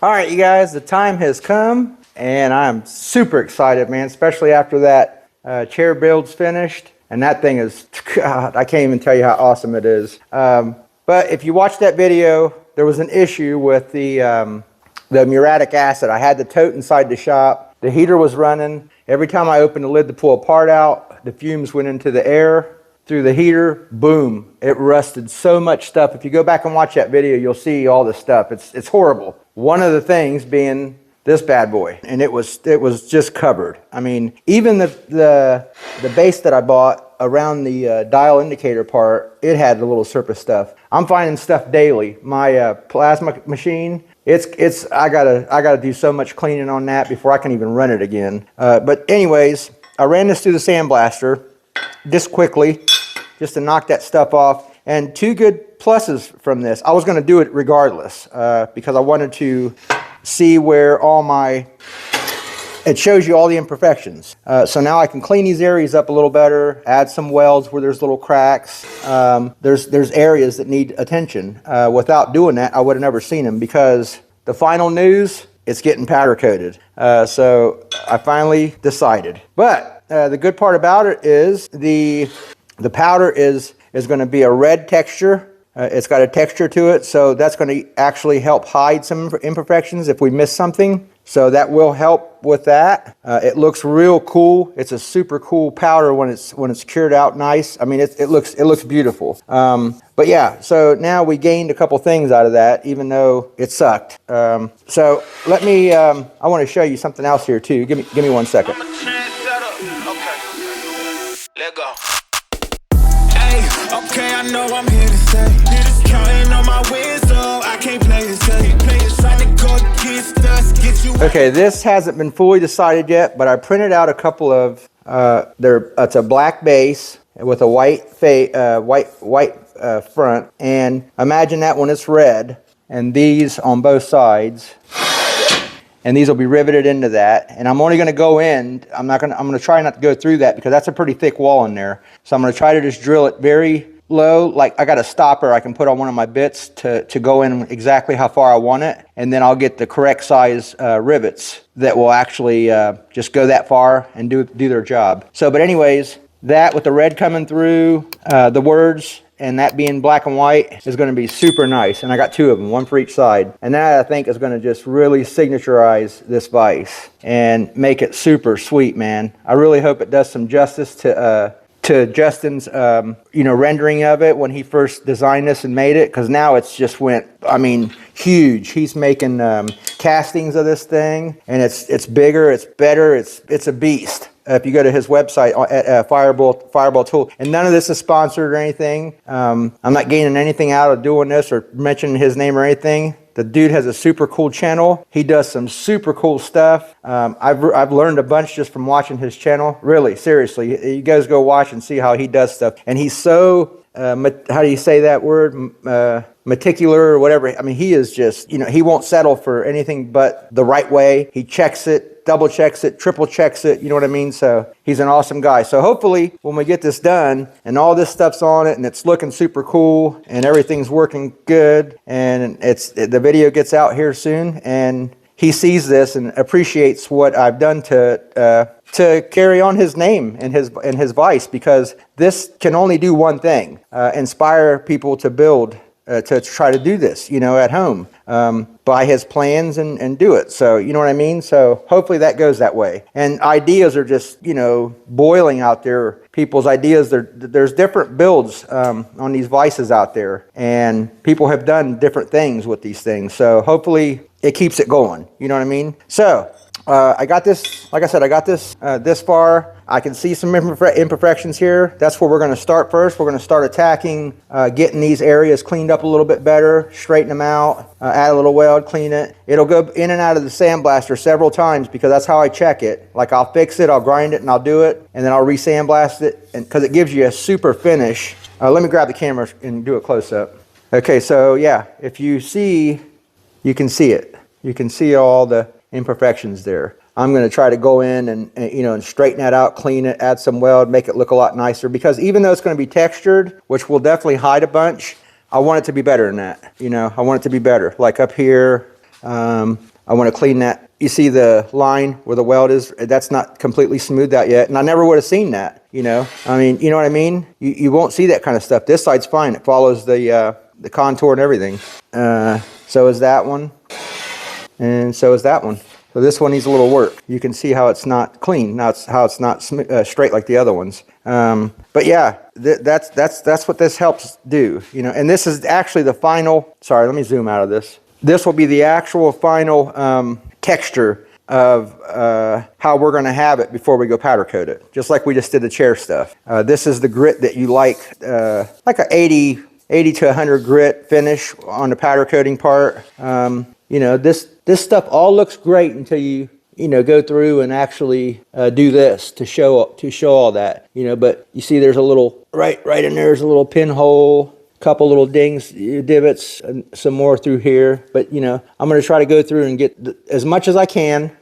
All right, you guys, the time has come, and I'm super excited, man, especially after that chair build's finished. And that thing is, God, I can't even tell you how awesome it is. But if you watch that video, there was an issue with the muriatic acid. I had the tote inside the shop. The heater was running. Every time I opened the lid to pull a part out, the fumes went into the air through the heater. Boom, it rusted so much stuff. If you go back and watch that video, you'll see all the stuff. It's horrible. One of the things being this bad boy, and it was just covered. I mean, even the base that I bought around the dial indicator part, it had a little surface stuff. I'm finding stuff daily. My plasma machine, I gotta do so much cleaning on that before I can even run it again. But anyways, I ran this through the sandblaster just quickly, just to knock that stuff off. And two good pluses from this. I was going to do it regardless because I wanted to see where it shows you all the imperfections. So now I can clean these areas up a little better, add some welds where there's little cracks. There's areas that need attention. Without doing that, I would have never seen them because the final news, it's getting powder coated. So I finally decided. But the good part about it is the powder is going to be a red texture. It's got a texture to it, so that's going to actually help hide some imperfections if we miss something. So that will help with that. It looks real cool. It's a super cool powder when it's cured out nice. I mean, it looks beautiful. But yeah, so now we gained a couple things out of that, even though it sucked. So let me. I want to show you something else here too. Give me 1 second. Let go. Okay, I know I'm here to stay. Counting on my wins, so I can't play it safe. Okay, this hasn't been fully decided yet, but I printed out a couple of. It's a black base with a white front, and imagine that when it's red, and these on both sides. And these will be riveted into that. And I'm only going to go in. I'm going to try not to go through that because that's a pretty thick wall in there. So I'm going to try to just drill it very low. Like I got a stopper I can put on one of my bits to go in exactly how far I want it. And then I'll get the correct size rivets that will actually just go that far and do their job. So, but anyways, that with the red coming through, the words, and that being black and white is going to be super nice. And I got two of them, one for each side. And that I think is going to just really signaturize this vise and make it super sweet, man. I really hope it does some justice to Justin's rendering of it when he first designed this and made it, because now it's just went, I mean, huge. He's making castings of this thing, and it's bigger, it's better, it's a beast. If you go to his website at Fireball Tool, and none of this is sponsored or anything. I'm not gaining anything out of doing this or mentioning his name or anything. The dude has a super cool channel. He does some super cool stuff. I've learned a bunch just from watching his channel. Really, seriously, you guys go watch and see how he does stuff. And he's so how do you say that word? Meticular or whatever. I mean, he is just, he won't settle for anything but the right way. He checks it, double checks it, triple checks it. You know what I mean? So he's an awesome guy. So hopefully when we get this done and all this stuff's on it and it's looking super cool and everything's working good and the video gets out here soon and he sees this and appreciates what I've done to carry on his name and his Vise, because this can only do one thing, inspire people to build, to try to do this, at home, buy his plans and do it. So, you know what I mean? So hopefully that goes that way. And ideas are just, boiling out there. People's ideas, there's different builds on these Vises out there, and people have done different things with these things. So hopefully it keeps it going. You know what I mean? So I got this, like I said, I got this this far. I can see some imperfections here. That's where we're going to start first. We're going to start attacking, getting these areas cleaned up a little bit better, straighten them out, add a little weld, clean it. It'll go in and out of the sandblaster several times because that's how I check it. Like I'll fix it, I'll grind it, and I'll do it, and then I'll re-sandblast it, and because it gives you a super finish. Let me grab the camera and do a close-up. Okay, so yeah, if you see, you can see it. You can see all the imperfections there. I'm going to try to go in and straighten that out, clean it, add some weld, make it look a lot nicer, because even though it's going to be textured, which will definitely hide a bunch, I want it to be better than that. I want it to be better. Like up here, I I want to clean that. You see the line where the weld is? That's not completely smoothed out yet, and I never would have seen that, you know? I mean, you know what I mean? You won't see that kind of stuff. This side's fine. It follows the contour and everything. So is that one, and so is that one. So this one needs a little work. You can see how it's not clean. Now it's how it's not straight like the other ones. But yeah, that's what this helps do, you know. And this is actually the final. Sorry, let me zoom out of this. This will be the actual final texture of how we're going to have it before we go powder coat it. Just like we just did the chair stuff. This is the grit that you like a 80 to 100 grit finish on the powder coating part. You know, this stuff all looks great until you go through and actually do this to show all that, you know. But you see there's a little right in there's a little pinhole, couple little dings, divots, and some more through here. But you know, I'm going to try to go through and get as much as I can.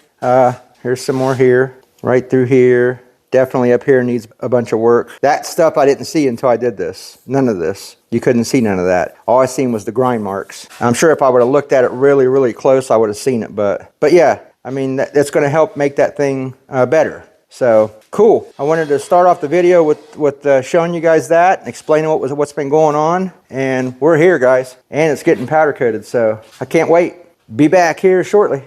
Here's some more here, right through here. Definitely up here needs a bunch of work. That stuff I didn't see until I did this. None of this. You couldn't see none of that. All I seen was the grind marks. I'm sure if I would have looked at it really, really close, I would have seen it. But yeah, I mean, that's going to help make that thing better. So cool. I wanted to start off the video with showing you guys that and explaining what's been going on. And we're here, guys. And it's getting powder coated. So I can't wait. Be back here shortly.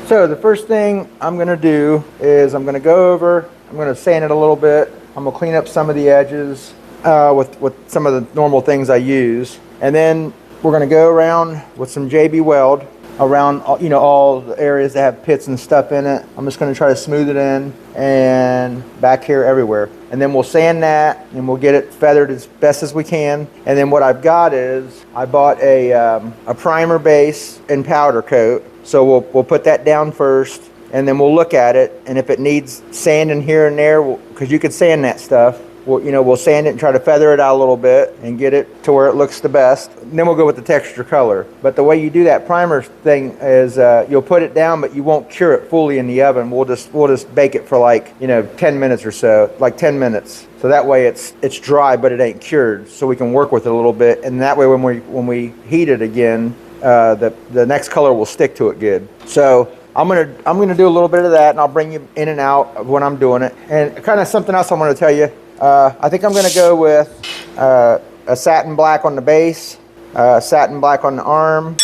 So the first thing I'm going to do is I'm going to go over. I'm going to sand it a little bit. I'm going to clean up some of the edges with some of the normal things I use. And then we're going to go around with some JB Weld around, you know, all the areas that have pits and stuff in it. I'm just going to try to smooth it in and back here everywhere. And then we'll sand that and we'll get it feathered as best as we can. And then what I've got is I bought a primer base and powder coat. So we'll put that down first. And then we'll look at it, and if it needs sanding here and there, because you could sand that stuff, we'll sand it and try to feather it out a little bit and get it to where it looks the best. And then we'll go with the texture color. But the way you do that primer thing is you'll put it down, but you won't cure it fully in the oven. We'll just bake it for like 10 minutes or so, like 10 minutes. So that way it's dry, but it ain't cured. So we can work with it a little bit, and that way when we heat it again, the next color will stick to it good. So I'm gonna do a little bit of that, and I'll bring you in and out when I'm doing it. And kind of something else I want to tell you. I think I'm gonna go with a satin black on the base, satin black on the arm,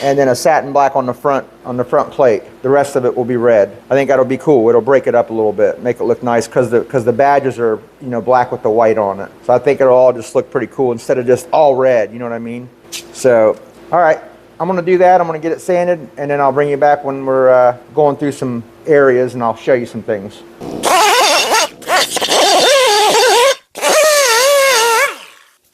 and then a satin black on the front plate. The rest of it will be red. I think that'll be cool. It'll break it up a little bit, make it look nice, because the badges are black with the white on it. So I think it'll all just look pretty cool instead of just all red. You know what I mean? So all right. I'm going to do that. I'm going to get it sanded, and then I'll bring you back when we're going through some areas, and I'll show you some things.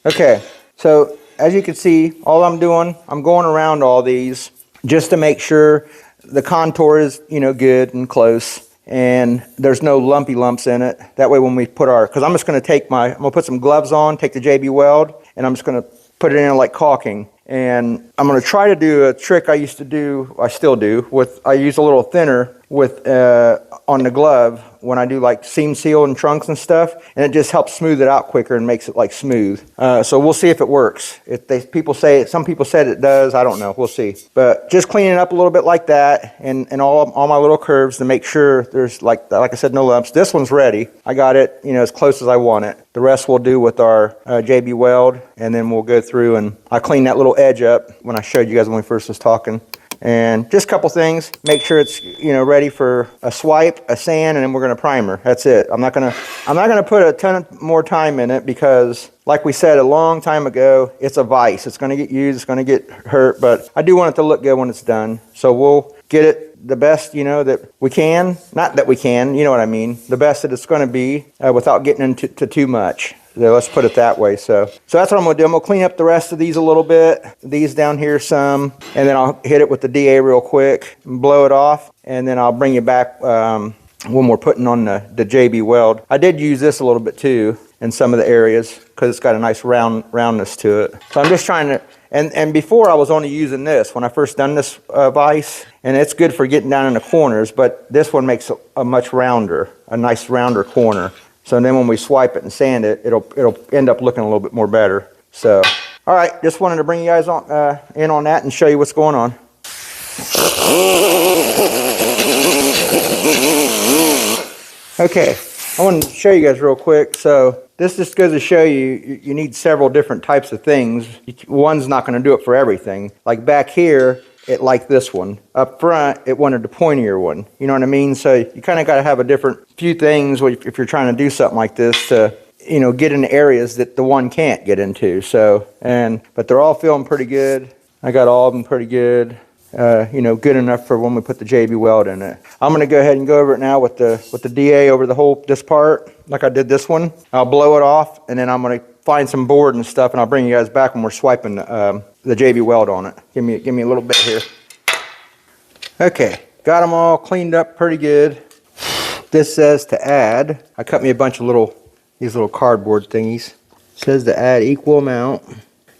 Okay, so as you can see, all I'm doing, I'm going around all these just to make sure the contour is, good and close, and there's no lumpy lumps in it. That way when we put because I'm just going to I'm going to put some gloves on, take the JB Weld, and I'm just going to put it in like caulking. And I'm going to try to do a trick I used to do, I still do, I use a little thinner on the glove when I do like seam seal and trunks and stuff, and it just helps smooth it out quicker and makes it like smooth. So we'll see if it works. Some people said it does, I don't know, we'll see. But just cleaning it up a little bit like that, and all my little curves to make sure there's like I said, no lumps. This one's ready. I got it, as close as I want it. The rest we'll do with our JB Weld, and then we'll go through and I clean that little edge up when I showed you guys when we first was talking. And just a couple things, make sure it's ready for a swipe, a sand, and then we're gonna primer. That's it. I'm not gonna put a ton more time in it because, like we said a long time ago, it's a vise. It's gonna get used, it's gonna get hurt, but I do want it to look good when it's done. So we'll get it the best that we can. Not that we can, you know what I mean. The best that it's gonna be without getting into too much. So let's put it that way. So that's what I'm going to do. I'm going to clean up the rest of these a little bit. These down here some. And then I'll hit it with the DA real quick and blow it off. And then I'll bring you back when we're putting on the JB Weld. I did use this a little bit too in some of the areas because it's got a nice roundness to it. So I'm just trying to... And before I was only using this when I first done this vise. And it's good for getting down in the corners. But this one makes a much rounder, a nice rounder corner. So then when we swipe it and sand it, it'll end up looking a little bit more better. So, all right, just wanted to bring you guys in on that and show you what's going on. Okay, I want to show you guys real quick. So this just goes to show you need several different types of things. One's not going to do it for everything. Like back here, it liked this one. Up front, it wanted the pointier one. You know what I mean? So you kind of got to have a different few things if you're trying to do something like this to, you know, get in areas that the one can't get into. So, but they're all feeling pretty good. I got all of them pretty good. You know, good enough for when we put the JB Weld in it. I'm going to go ahead and go over it now with the DA over this part, like I did this one. I'll blow it off, and then I'm going to find some board and stuff, and I'll bring you guys back when we're swiping the JB Weld on it. Give me a little bit here. Okay, got them all cleaned up pretty good. This says to add. I cut me a bunch of these little cardboard thingies. It says to add equal amount.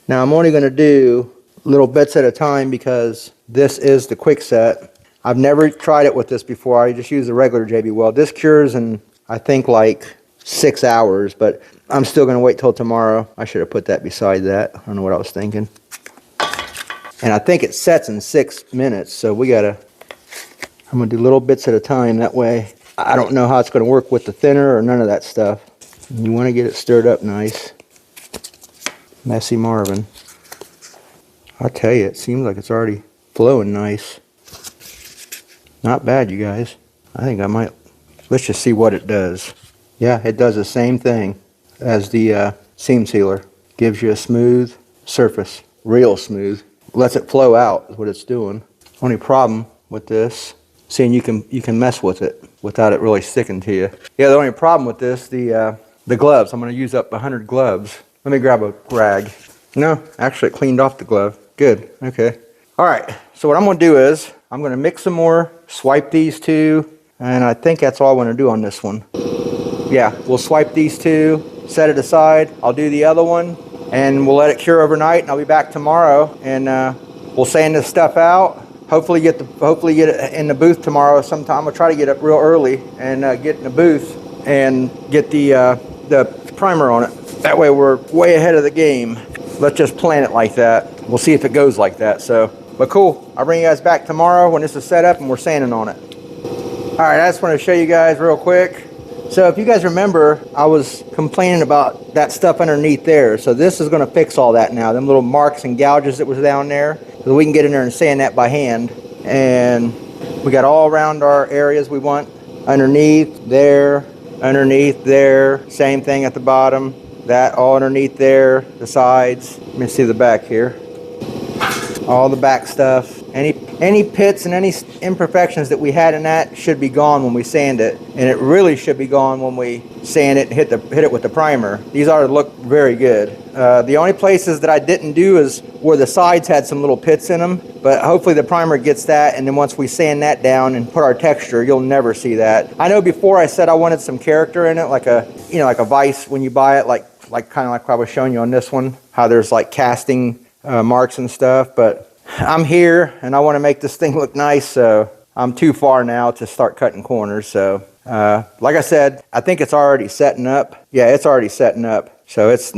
Now I'm only going to do little bits at a time because this is the quick set. I've never tried it with this before. I just use the regular JB Weld. This cures in, I think, like 6 hours, but I'm still going to wait till tomorrow. I should have put that beside that. I don't know what I was thinking. And I think it sets in 6 minutes, so I'm going to do little bits at a time. That way, I don't know how it's going to work with the thinner or none of that stuff. You want to get it stirred up nice. Messy Marvin. I'll tell you, it seems like it's already flowing nice. Not bad, you guys. I think I might, let's just see what it does. Yeah, it does the same thing as the seam sealer. Gives you a smooth surface, real smooth. Lets it flow out is what it's doing. Only problem with this, seeing you can mess with it without it really sticking to you. Yeah, the only problem with this, the gloves. I'm going to use up 100 gloves. Let me grab a rag. No, actually it cleaned off the glove. Good, okay. All right, so what I'm gonna do is, I'm gonna mix some more, swipe these two, and I think that's all I'm gonna do on this one. Yeah, we'll swipe these two, set it aside, I'll do the other one, and we'll let it cure overnight, and I'll be back tomorrow, and we'll sand this stuff out. Hopefully get it in the booth tomorrow sometime. I'll try to get up real early and get in the booth and get the primer on it. That way we're way ahead of the game. Let's just plan it like that. We'll see if it goes like that. But cool. I'll bring you guys back tomorrow when this is set up and we're sanding on it. All right, I just want to show you guys real quick. So if you guys remember, I was complaining about that stuff underneath there. So this is going to fix all that now. Them little marks and gouges that was down there. So we can get in there and sand that by hand. And we got all around our areas we want. Underneath there, same thing at the bottom. That all underneath there, the sides. Let me see the back here. All the back stuff. Any pits and any imperfections that we had in that should be gone when we sand it. And it really should be gone when we sand it and hit it with the primer. These ought to look very good. The only places that I didn't do is where the sides had some little pits in them. But hopefully the primer gets that, and then once we sand that down and put our texture, you'll never see that. I know before I said I wanted some character in it, like a Vise when you buy it, like kind of like I was showing you on this one, how there's like casting marks and stuff. But I'm here and I want to make this thing look nice, so I'm too far now to start cutting corners. So like I said, I think it's already setting up. Yeah, it's already setting up. So it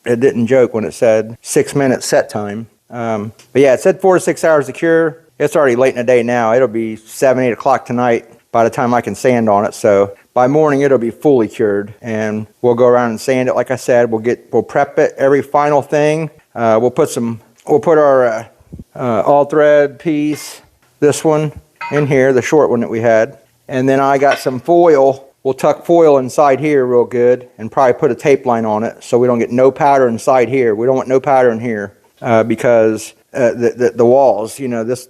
didn't joke when it said 6 minutes set time. But yeah, it said 4 to 6 hours to cure. It's already late in the day now. It'll be 7, 8 o'clock tonight by the time I can sand on it. So by morning it'll be fully cured, and we'll go around and sand it. Like I said, we'll prep it, every final thing. We'll put our all thread piece, this one in here, the short one that we had, and then I got some foil. We'll tuck foil inside here real good and probably put a tape line on it so we don't get no powder inside here. We don't want no powder in here because the walls,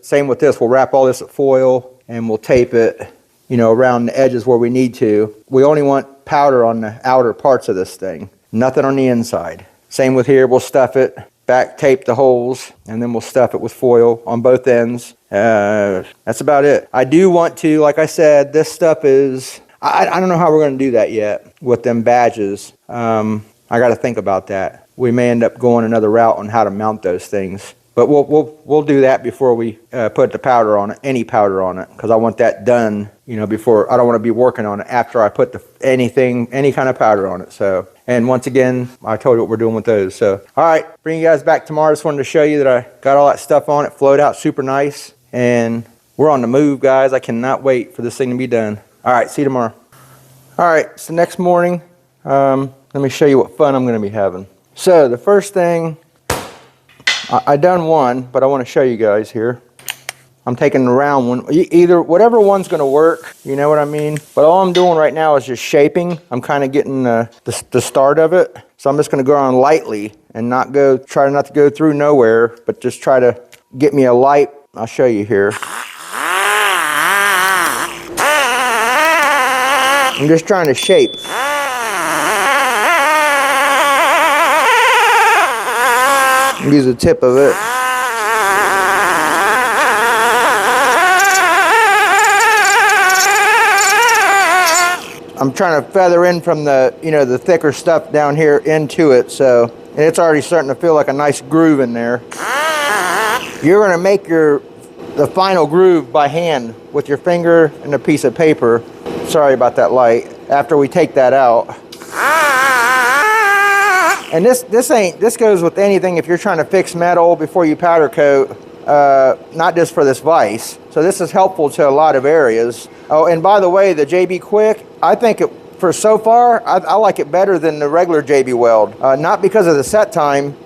same with this. We'll wrap all this with foil and we'll tape it, around the edges where we need to. We only want powder on the outer parts of this thing, nothing on the inside. Same with here, we'll stuff it, back tape the holes, and then we'll stuff it with foil on both ends. That's about it. I do want to, like I said, this stuff is, I don't know how we're going to do that yet with them badges. I got to think about that. We may end up going another route on how to mount those things. But we'll do that before we put the powder on it, any powder on it, because I want that done, before. I don't want to be working on it after I put any kind of powder on it. So, and once again, I told you what we're doing with those. So, all right, bring you guys back tomorrow. Just wanted to show you that I got all that stuff on it, flowed out super nice, and we're on the move, guys. I cannot wait for this thing to be done. All right, see you tomorrow. All right, so next morning, let me show you what fun I'm going to be having. So the first thing, I done one, but I want to show you guys here. I'm taking the round one, either whatever one's going to work, you know what I mean? But all I'm doing right now is just shaping. I'm kind of getting the start of it. So I'm just going to go on lightly and try not to go through nowhere, but just try to get me a light. I'll show you here. I'm just trying to shape. Use the tip of it. I'm trying to feather in from the, the thicker stuff down here into it, and it's already starting to feel like a nice groove in there. You're going to make the final groove by hand with your finger and a piece of paper. Sorry about that light. After we take that out. And this goes with anything if you're trying to fix metal before you powder coat, not just for this vise. So this is helpful to a lot of areas. Oh, and by the way, the JB Quick, I think for so far, I like it better than the regular JB Weld. Not because of the set time,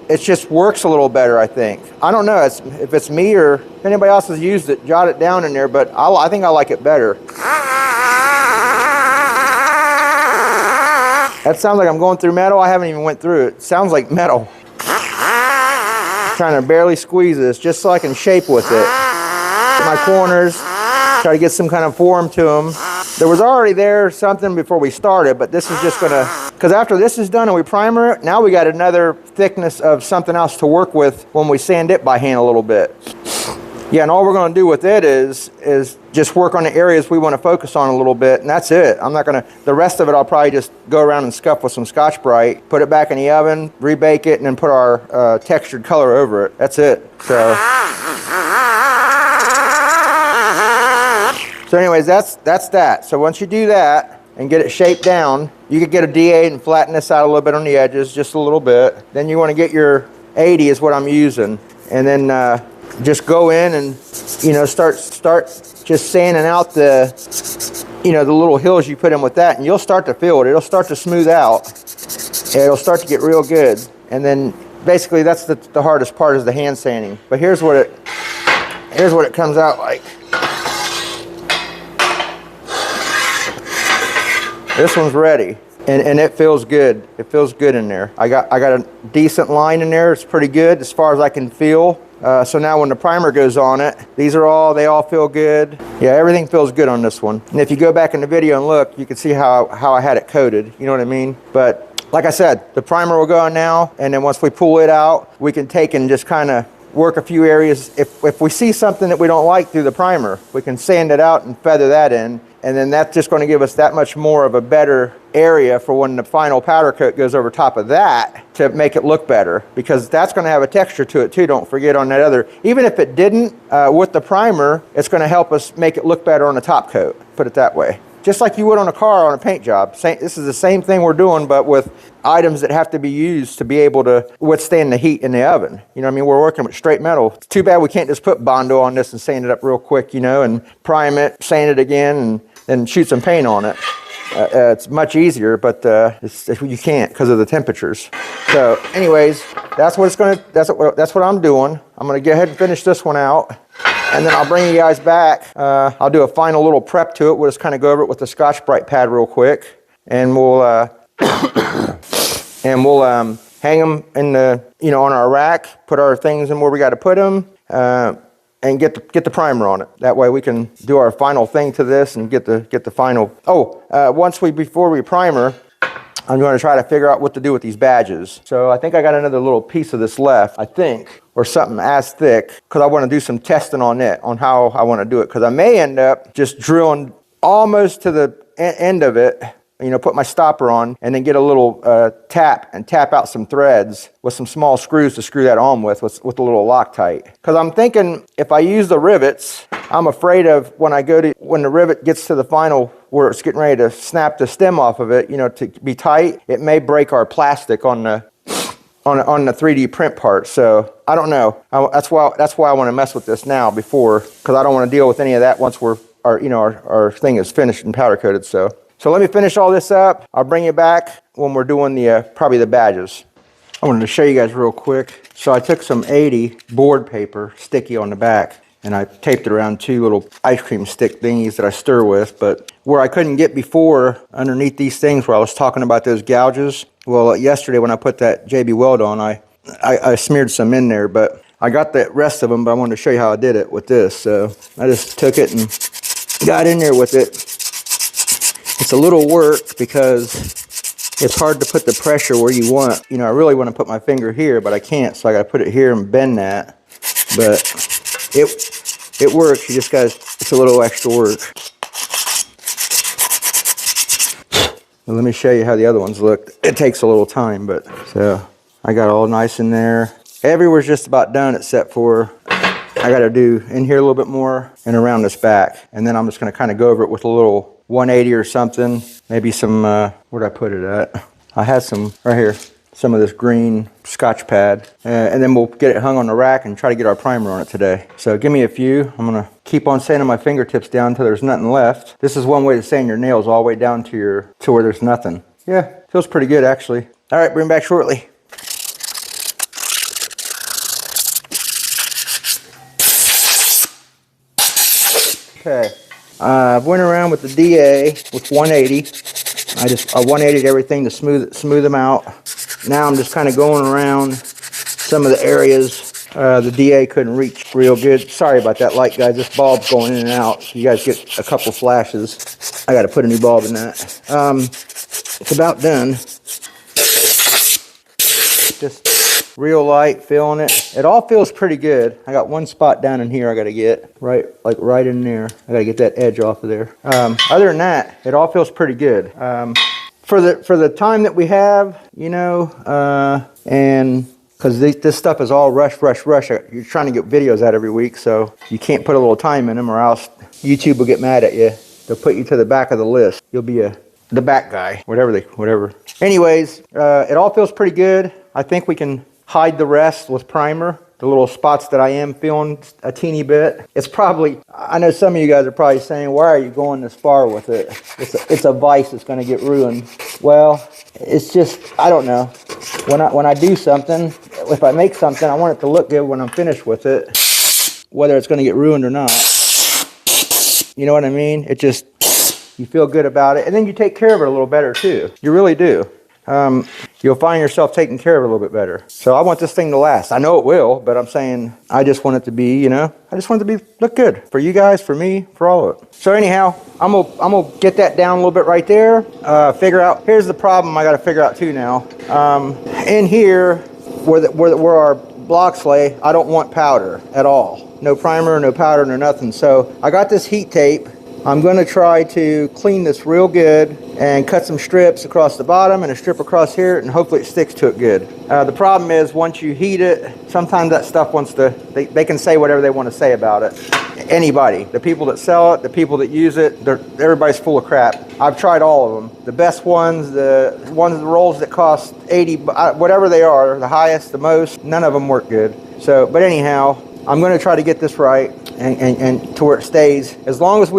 it just works a little better, I think. I don't know if it's me or if anybody else has used it, jot it down in there, but I think I like it better. That sounds like I'm going through metal. I haven't even went through it. It sounds like metal. Trying to barely squeeze this just so I can shape with it. My corners, try to get some kind of form to them. There was already something before we started, but this is just gonna, because after this is done and we primer it, now we got another thickness of something else to work with when we sand it by hand a little bit. Yeah, and all we're going to do with it is just work on the areas we want to focus on a little bit, and that's it. I'm not going to, the rest of it I'll probably just go around and scuff with some Scotch-Brite, put it back in the oven, rebake it, and then put our textured color over it. That's it. So anyways, that's that. So once you do that and get it shaped down, you could get a D8 and flatten this out a little bit on the edges, just a little bit. Then you want to get your 80 is what I'm using, and then just go in and start just sanding out the the little hills you put in with that, and you'll start to feel it. It'll start to smooth out. It'll start to get real good, and then basically that's the hardest part is the hand sanding. But here's what it comes out like. This one's ready, and it feels good. It feels good in there. I got a decent line in there. It's pretty good as far as I can feel. So now when the primer goes on it, they all feel good. Yeah, everything feels good on this one. And if you go back in the video and look, you can see how I had it coated. You know what I mean? But like I said, the primer will go on now, and then once we pull it out, we can take and just kind of work a few areas. If we see something that we don't like through the primer, we can sand it out and feather that in. And then that's just going to give us that much more of a better area for when the final powder coat goes over top of that to make it look better, because that's going to have a texture to it too. Don't forget on that other, even if it didn't, with the primer, it's going to help us make it look better on the top coat, put it that way. Just like you would on a car on a paint job. This is the same thing we're doing, but with items that have to be used to be able to withstand the heat in the oven. You know what I mean? We're working with straight metal. It's too bad we can't just put Bondo on this and sand it up real quick, and prime it, sand it again, and then shoot some paint on it. It's much easier, but you can't because of the temperatures. So anyways, that's what I'm doing. I'm gonna go ahead and finish this one out, and then I'll bring you guys back. I'll do a final little prep to it. We'll just kind of go over it with the Scotch-Brite pad real quick, and we'll hang them in the on our rack, put our things in where we got to put them, and get the primer on it. That way we can do our final thing to this and get the final. Before we primer, I'm going to try to figure out what to do with these badges. So I think I got another little piece of this left, I think, or something as thick, because I want to do some testing on it, on how I want to do it, because I may end up just drilling almost to the end of it, put my stopper on, and then get a little tap out some threads with some small screws to screw that on with a little Loctite. Because I'm thinking if I use the rivets, I'm afraid of when the rivet gets to the final where it's getting ready to snap the stem off of it, to be tight, it may break our plastic on on the 3D print part. So I don't know. That's why I want to mess with this now before, because I don't want to deal with any of that once our thing is finished and powder coated. So let me finish all this up. I'll bring you back when we're doing the probably the badges. I wanted to show you guys real quick. So I took some 80 board paper, sticky on the back, and I taped it around 2 little ice cream stick thingies that I stir with. But where I couldn't get before, underneath these things where I was talking about those gouges, well, yesterday when I put that JB Weld on, I smeared some in there, but I got the rest of them, but I wanted to show you how I did it with this. So I just took it and got in there with it. It's a little work because it's hard to put the pressure where you want. You know, I really want to put my finger here, but I can't, so I got to put it here and bend that. But it works. You just got to, it's a little extra work. Well, let me show you how the other ones look. It takes a little time, but so I got all nice in there. Everywhere's just about done except for I got to do in here a little bit more and around this back. And then I'm just going to kind of go over it with a little 180 or something. Maybe some, where'd I put it at? I had some right here, some of this green Scotch pad. And then we'll get it hung on the rack and try to get our primer on it today. So give me a few. I'm gonna keep on sanding my fingertips down until there's nothing left. This is one way to sand your nails all the way down to where there's nothing. Yeah, feels pretty good actually. All right, bring back shortly. Okay. I went around with the DA with 180. I 180'd everything to smooth them out. Now I'm just kind of going around some of the areas the DA couldn't reach real good. Sorry about that light, guys. This bulb's going in and out, so you guys get a couple flashes. I got to put a new bulb in that. It's about done. Just real light, feeling it. It all feels pretty good. I got one spot down in here I got to get, right in there. I got to get that edge off of there. Other than that, it all feels pretty good. For the time that we have, you know, and because this stuff is all rush. You're trying to get videos out every week, so you can't put a little time in them or else YouTube will get mad at you. They'll put you to the back of the list. You'll be the back guy, whatever. Anyways, it all feels pretty good. I think we can hide the rest with primer. The little spots that I am feeling a teeny bit. It's probably, I know some of you guys are probably saying, why are you going this far with it? It's a vise that's going to get ruined. Well, it's just, I don't know. When I do something, if I make something, I want it to look good when I'm finished with it, whether it's going to get ruined or not. You know what I mean? It just, you feel good about it. And then you take care of it a little better too. You really do. You'll find yourself taking care of it a little bit better. So I want this thing to last. I know it will, but I'm saying I just want it to be, you know, I just want it to look good for you guys, for me, for all of it. So anyhow, I'm gonna get that down a little bit right there. Figure out. Here's the problem I got to figure out too now. In here, where our blocks lay, I don't want powder at all. No primer, no powder, no nothing. So I got this heat tape. I'm going to try to clean this real good and cut some strips across the bottom and a strip across here, and hopefully it sticks to it good. The problem is once you heat it, sometimes that stuff wants to, they can say whatever they want to say about it. Anybody, the people that sell it, the people that use it, everybody's full of crap. I've tried all of them. The best ones, the rolls that cost 80, whatever they are, the highest, the most, none of them work good. So, but anyhow, I'm going to try to get this right and to where it stays. As long as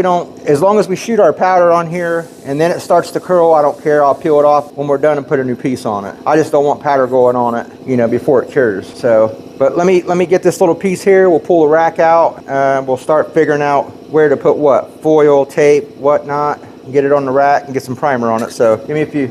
we shoot our powder on here and then it starts to curl, I don't care. I'll peel it off when we're done and put a new piece on it. I just don't want powder going on it, you know, before it cures. So, but let me get this little piece here. We'll pull the rack out. We'll start figuring out where to put what, foil, tape, whatnot, and get it on the rack and get some primer on it. So give me a few.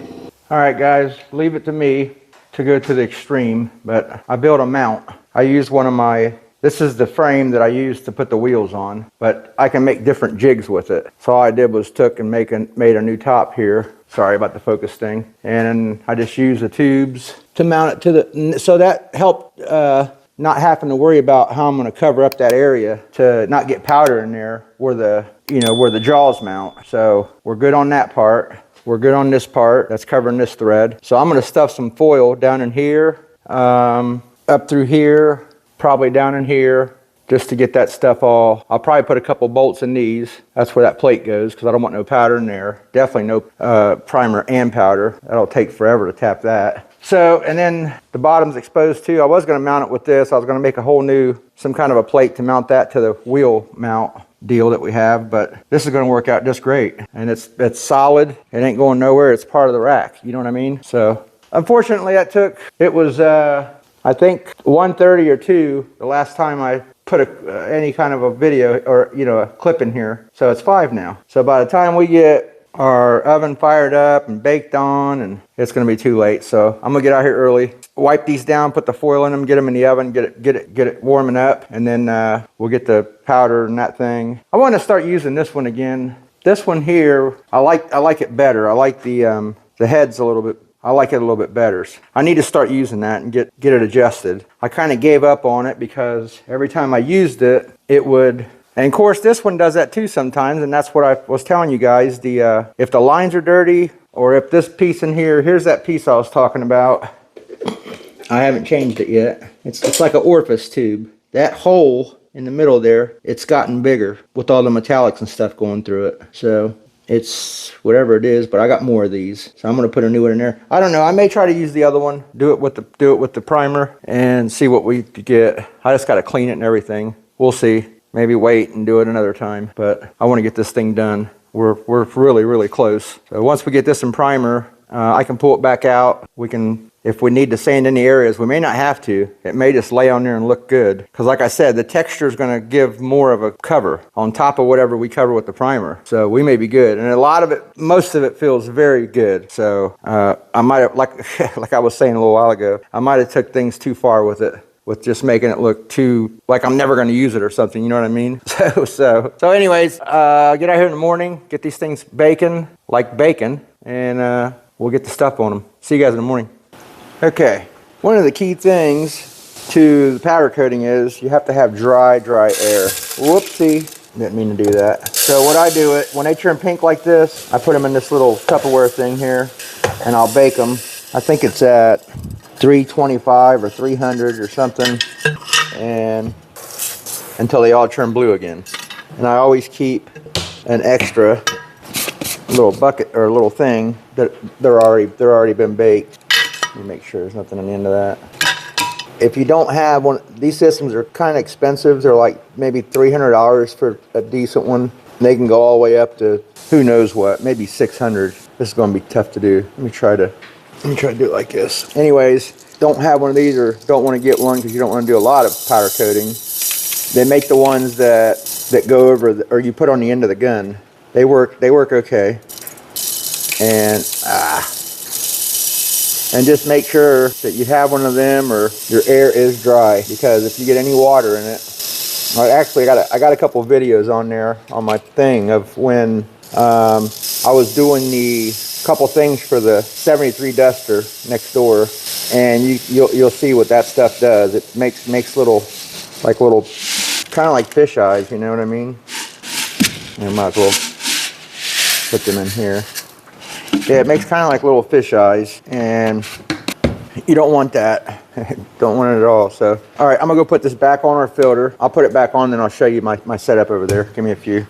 All right, guys, leave it to me to go to the extreme, but I built a mount. I used one of my, this is the frame that I used to put the wheels on, but I can make different jigs with it. So all I did was took and made a new top here. Sorry about the focus thing. And I just used the tubes to mount it to the, so that helped not having to worry about how I'm gonna cover up that area to not get powder in there where the jaws mount. So we're good on that part. We're good on this part that's covering this thread. So I'm gonna stuff some foil down in here, up through here, probably down in here, just to get that stuff all. I'll probably put a couple bolts in these. That's where that plate goes, because I don't want no powder in there. Definitely no primer and powder. That'll take forever to tap that. So, and then the bottom's exposed too. I was going to mount it with this. I was going to make a whole new, some kind of a plate to mount that to the wheel mount deal that we have, but this is going to work out just great. And it's solid. It ain't going nowhere. It's part of the rack. You know what I mean? So, unfortunately, it was, I think 1:30 or 2 the last time I put any kind of a video or, you know, a clip in here. So it's 5 now. So by the time we get our oven fired up and baked on, and it's going to be too late. So I'm going to get out here early, wipe these down, put the foil in them, get them in the oven, get it warming up, and then we'll get the powder and that thing. I want to start using this one again. This one here, I like it better. I like the head's a little bit, I like it a little bit better. I need to start using that and get it adjusted. I kind of gave up on it because every time I used it, it would. And of course, this one does that too sometimes, and that's what I was telling you guys. If the lines are dirty, or if this piece in here, here's that piece I was talking about. I haven't changed it yet. It's like an orifice tube. That hole in the middle there, it's gotten bigger with all the metallics and stuff going through it. So it's whatever it is, but I got more of these, so I'm gonna put a new one in there. I don't know. I may try to use the other one, do it with the primer, and see what we get. I just got to clean it and everything. We'll see. Maybe wait and do it another time, but I want to get this thing done. We're really, really close. So once we get this in primer, I can pull it back out. We can, if we need to sand any areas, we may not have to. It may just lay on there and look good. Because like I said, the texture is going to give more of a cover on top of whatever we cover with the primer. So we may be good. And a lot of it, most of it feels very good. So I might have, like I was saying a little while ago, I might have took things too far with it, with just making it look too, like I'm never going to use it or something, you know what I mean? So anyways, get out here in the morning, get these things baking, like bacon, and we'll get the stuff on them. See you guys in the morning. Okay, one of the key things to the powder coating is you have to have dry air. Whoopsie, didn't mean to do that. So what I do, when they turn pink like this, I put them in this little Tupperware thing here, and I'll bake them. I think it's at 325 or 300 or something, and until they all turn blue again. And I always keep an extra little bucket or a little thing that they're already been baked. Let me make sure there's nothing on the end of that. If you don't have one, these systems are kind of expensive. They're like maybe $300 for a decent one. They can go all the way up to who knows what, maybe 600. This is going to be tough to do. Let me try to do it like this. Anyways, don't have one of these or don't want to get one because you don't want to do a lot of powder coating. They make the ones that go over or you put on the end of the gun. They work okay. And just make sure that you have one of them or your air is dry, because if you get any water in it, actually I got a couple of videos on there on my thing of when I was doing the couple things for the 73 Duster next door, and you'll see what that stuff does. It makes little kind of like fish eyes, you know what I mean? I might as well put them in here. Yeah, it makes kind of like little fish eyes, and you don't want that. Don't want it at all. So, all right, I'm gonna go put this back on our filter. I'll put it back on, then I'll show you my setup over there. Give me a few.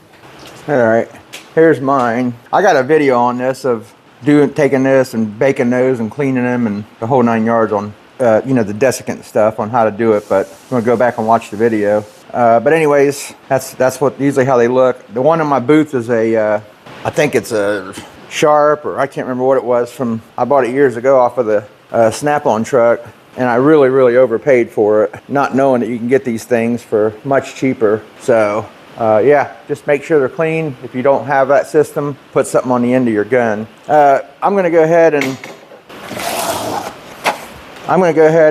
All right, here's mine. I got a video on this of taking this and baking those and cleaning them and the whole 9 yards on, you know, the desiccant stuff on how to do it. But I'm gonna go back and watch the video. But anyways, that's what usually how they look. The one in my booth is I think it's a Sharp, or I can't remember what it was I bought it years ago off of the Snap-on truck, and I really overpaid for it, not knowing that you can get these things for much cheaper. So yeah, just make sure they're clean. If you don't have that system, put something on the end of your gun. I'm gonna go ahead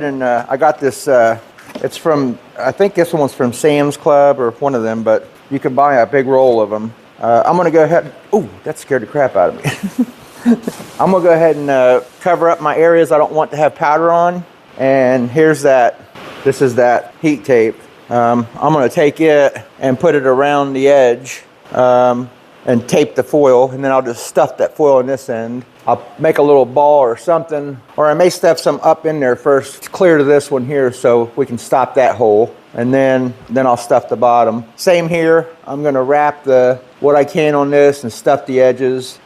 and I got this, it's from, I think this one's from Sam's Club or one of them, but you can buy a big roll of them. I'm gonna go ahead, ooh, that scared the crap out of me. I'm gonna go ahead and cover up my areas I don't want to have powder on. And here's that, this is that heat tape. I'm gonna take it and put it around the edge and tape the foil, and then I'll just stuff that foil in this end. I'll make a little ball or something, or I may stuff some up in there first, clear to this one here so we can stop that hole. and then I'll stuff the bottom. Same here. I'm gonna wrap what I can on this and stuff the edges.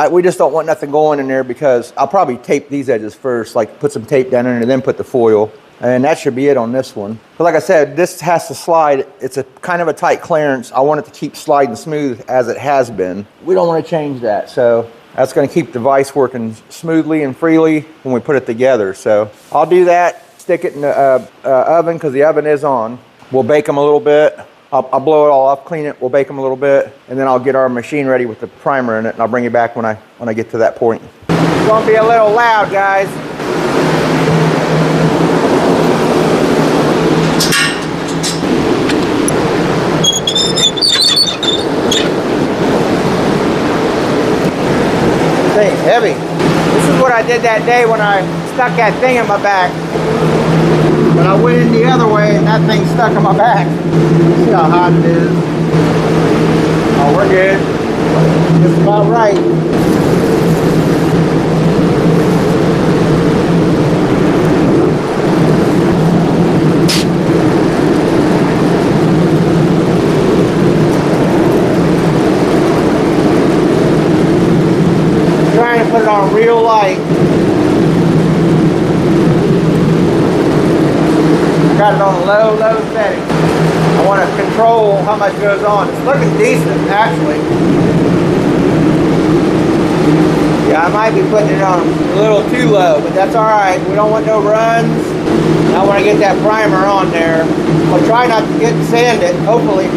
We just don't want nothing going in there because I'll probably tape these edges first, like put some tape down in there and then put the foil. And that should be it on this one. But like I said, this has to slide. It's a kind of a tight clearance. I want it to keep sliding smooth as it has been. We don't want to change that. So that's going to keep the vise working smoothly and freely when we put it together. So I'll do that, stick it in the oven because the oven is on. We'll bake them a little bit. I'll blow it all off, clean it, we'll bake them a little bit, and then I'll get our machine ready with the primer in it, and I'll bring you back when I get to that point. It's going to be a little loud, guys. Thing's heavy. This is what I did that day when I stuck that thing in my back. But I went in the other way and that thing stuck in my back. See how hot it is. Oh, we're good. Just about right. Trying to put it on real light. I got it on a low setting. I want to control how much goes on. It's looking decent, actually. Yeah, I might be putting it on a little too low, but that's all right. We don't want no runs. I want to get that primer on there. I'll try not to sand it, hopefully.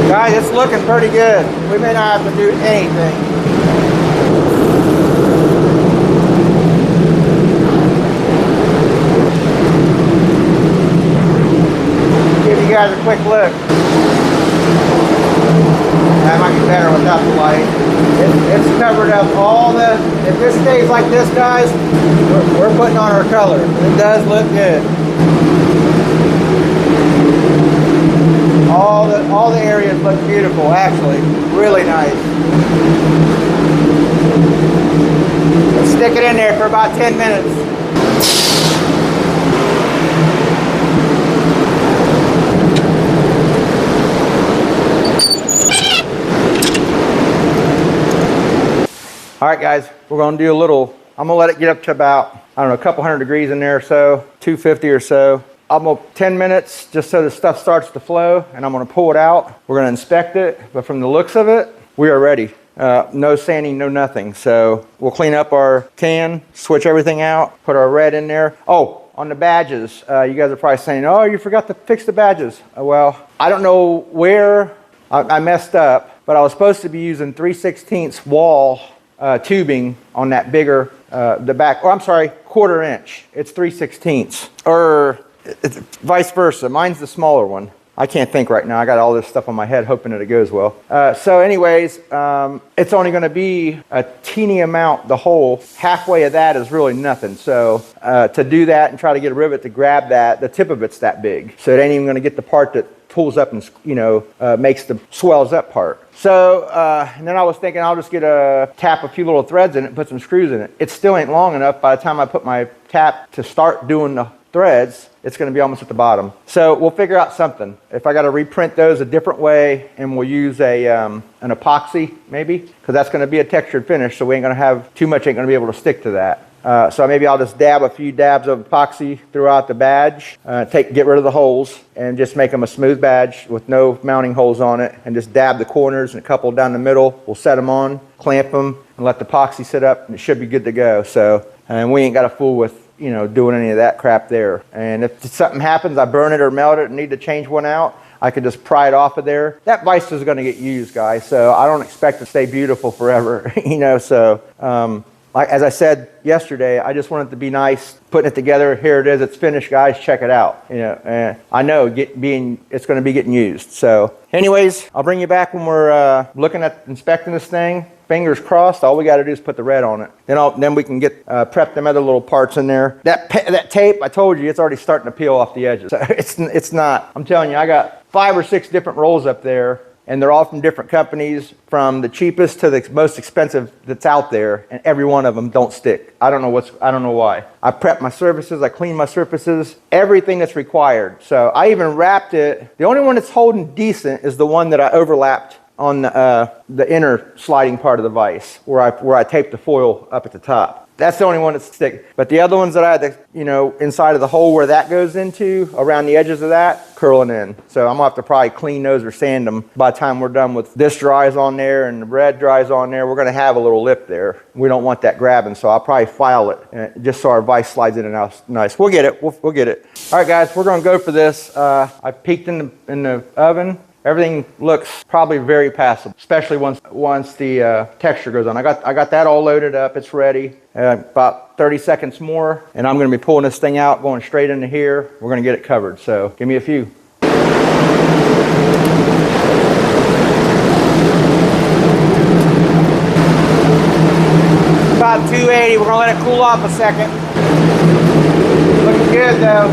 Guys, it's looking pretty good. We may not have to do anything. Give you guys a quick look. That might be better without the light. It's covered up all the, if this stays like this, guys, we're putting on our color. It does look good. All the areas look beautiful, actually. Really nice. Let's stick it in there for about 10 minutes. All right, guys, we're going to do a little, I'm going to let it get up to about, I don't know, a couple hundred degrees in there or so, 250 or so. I'm going to 10 minutes just so the stuff starts to flow, and I'm going to pull it out. We're going to inspect it, but from the looks of it, we are ready. No sanding, no nothing. So we'll clean up our can, switch everything out, put our red in there. Oh, on the badges, you guys are probably saying, oh, you forgot to fix the badges. Well, I don't know where I messed up, but I was supposed to be using 3/16 wall tubing on that bigger, the back, or I'm sorry, 1/4 inch. It's 3/16, or it's vice versa. Mine's the smaller one. I can't think right now. I got all this stuff on my head hoping that it goes well. So anyways, it's only going to be a teeny amount. The hole, halfway of that is really nothing. So to do that and try to get a rivet to grab that, the tip of it's that big. So it ain't even going to get the part that pulls up and, you know, makes the swells up part. So, and then I was thinking I'll just tap a few little threads in it and put some screws in it. It still ain't long enough. By the time I put my tap to start doing the threads, it's going to be almost at the bottom. So we'll figure out something. If I got to reprint those a different way, and we'll use an epoxy maybe, because that's going to be a textured finish, so we ain't going to have too much, ain't going to be able to stick to that. So maybe I'll just dab a few dabs of epoxy throughout the badge, get rid of the holes, and just make them a smooth badge with no mounting holes on it, and just dab the corners and a couple down the middle. We'll set them on, clamp them, and let the epoxy sit up, and it should be good to go. So, and we ain't got to fool with, you know, doing any of that crap there. And if something happens, I burn it or melt it and need to change one out, I could just pry it off of there. That vise is going to get used, guys, so I don't expect it to stay beautiful forever, you know, so like as I said yesterday, I just want it to be nice, putting it together. Here it is, it's finished, guys. Check it out. You know, and I know it's going to be getting used. So, anyways, I'll bring you back when we're looking at inspecting this thing. Fingers crossed. All we got to do is put the red on it. Then we can get prep them other little parts in there. That tape, I told you, it's already starting to peel off the edges. So it's not. I'm telling you, I got 5 or 6 different rolls up there. And they're all from different companies, from the cheapest to the most expensive that's out there, and every one of them don't stick. I don't know why. I prep my surfaces, I clean my surfaces, everything that's required. So I even wrapped it. The only one that's holding decent is the one that I overlapped on the inner sliding part of the vise, where I taped the foil up at the top. That's the only one that's stick. But the other ones that I had to, you know, inside of the hole where that goes into, around the edges of that, curling in. So I'm gonna have to probably clean those or sand them by the time we're done with this dries on there and the red dries on there. We're gonna have a little lip there. We don't want that grabbing, so I'll probably file it just so our vise slides in and out nice. We'll get it, we'll get it. All right, guys, we're gonna go for this. I peeked in the oven. Everything looks probably very passable, especially once the texture goes on. I got that all loaded up. It's ready. About 30 seconds more, and I'm going to be pulling this thing out, going straight into here. We're going to get it covered. So give me a few. About 280. We're going to let it cool off a second. Looking good though.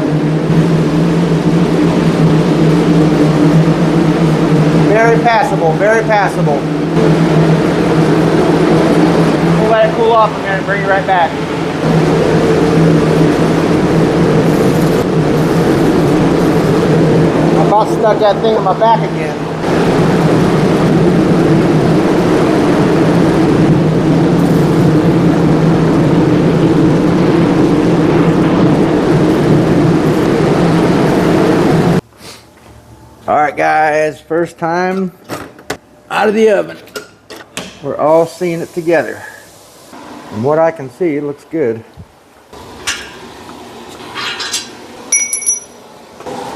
Very passable, very passable. We'll let it cool off a minute and bring it right back. I about stuck that thing in my back again. All right, guys, first time out of the oven. We're all seeing it together. From what I can see, it looks good.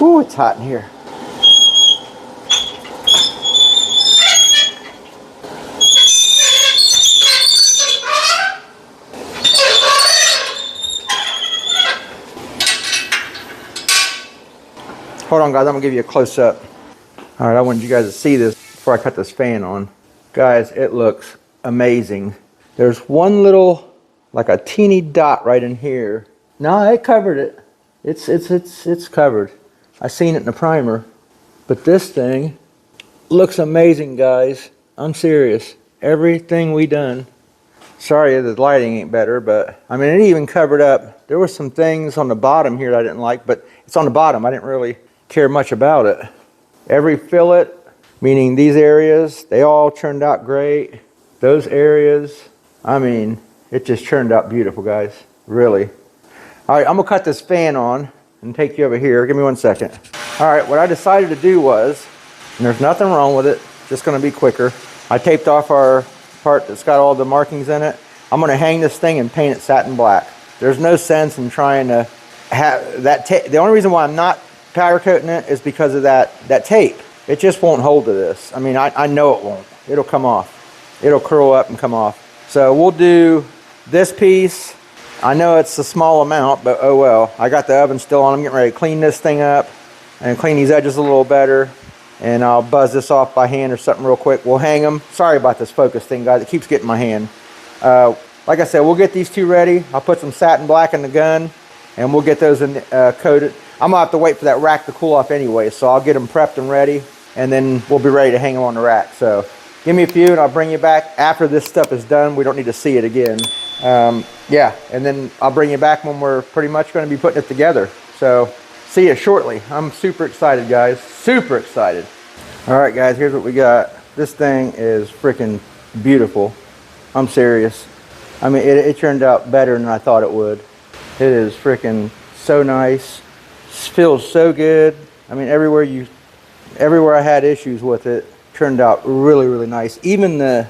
Ooh, it's hot in here. Hold on, guys, I'm gonna give you a close up. All right, I wanted you guys to see this before I cut this fan on. Guys, it looks amazing. There's one little, like a teeny dot right in here. No, it covered it. It's covered. I seen it in the primer. But this thing looks amazing, guys. I'm serious. Everything we done. Sorry the lighting ain't better, but I mean, it even covered up. There were some things on the bottom here that I didn't like, but it's on the bottom. I didn't really care much about it. Every fillet, meaning these areas, they all turned out great. Those areas, I mean, it just turned out beautiful, guys. Really. All right, I'm gonna cut this fan on and take you over here. Give me 1 second. All right, what I decided to do was, and there's nothing wrong with it, just gonna be quicker. I taped off our part that's got all the markings in it. I'm gonna hang this thing and paint it satin black. There's no sense in trying to have that the only reason why I'm not powder coating it is because of that tape. It just won't hold to this. I mean, I know it won't. It'll come off. It'll curl up and come off. So we'll do this piece. I know it's a small amount, but oh well. I got the oven still on. I'm getting ready to clean this thing up and clean these edges a little better. And I'll buzz this off by hand or something real quick. We'll hang them. Sorry about this focus thing, guys. It keeps getting my hand. Like I said, we'll get these two ready. I'll put some satin black in the gun, and we'll get those in, coated. I'm gonna have to wait for that rack to cool off anyway, so I'll get them prepped and ready, and then we'll be ready to hang them on the rack. So give me a few, and I'll bring you back after this stuff is done. We don't need to see it again. Yeah, and then I'll bring you back when we're pretty much going to be putting it together. So see you shortly. I'm super excited, guys. Super excited. All right, guys, here's what we got. This thing is freaking beautiful. I'm serious. I mean, it turned out better than I thought it would. It is freaking so nice. Feels so good. I mean, everywhere I had issues with it, turned out really, really nice. Even the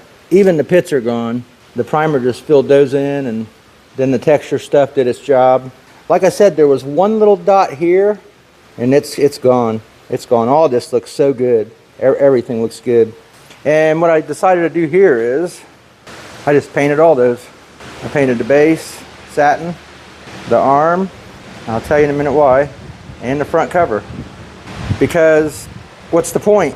pits are gone. The primer just filled those in, and then the texture stuff did its job. Like I said, there was one little dot here, and it's gone. It's gone. All this looks so good. Everything looks good. And what I decided to do here is I just painted all those. I painted the base, satin, the arm, I'll tell you in a minute why, and the front cover. Because what's the point?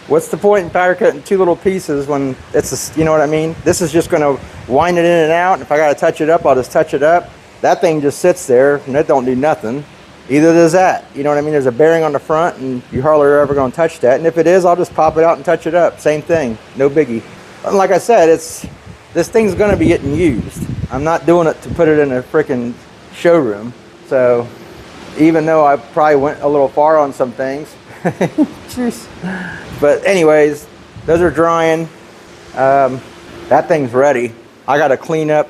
What's the point in powder cutting two little pieces when it's a, you know what I mean? This is just gonna wind it in and out, and if I gotta touch it up, I'll just touch it up. That thing just sits there and it don't do nothing. Either does that, you know what I mean? There's a bearing on the front and you hardly are ever gonna touch that. And if it is, I'll just pop it out and touch it up. Same thing, no biggie. And like I said, this thing's gonna be getting used. I'm not doing it to put it in a freaking showroom. So even though I probably went a little far on some things, jeez. But anyways, those are drying. That thing's ready. I gotta clean up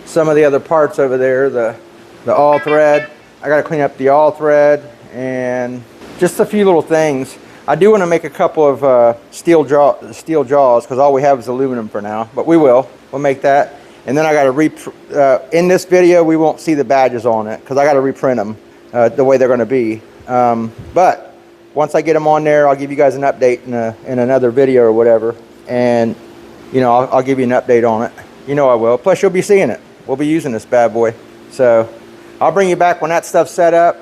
some of the other parts over there, the all thread. I gotta clean up the all thread and just a few little things. I do want to make a couple of steel jaws because all we have is aluminum for now, but we'll make that. And then I gotta in this video we won't see the badges on it because I gotta reprint them the way they're going to be. But once I get them on there, I'll give you guys an update in another video or whatever. And, you know, I'll give you an update on it. You know I will. Plus, you'll be seeing it. We'll be using this bad boy. So I'll bring you back when that stuff's set up.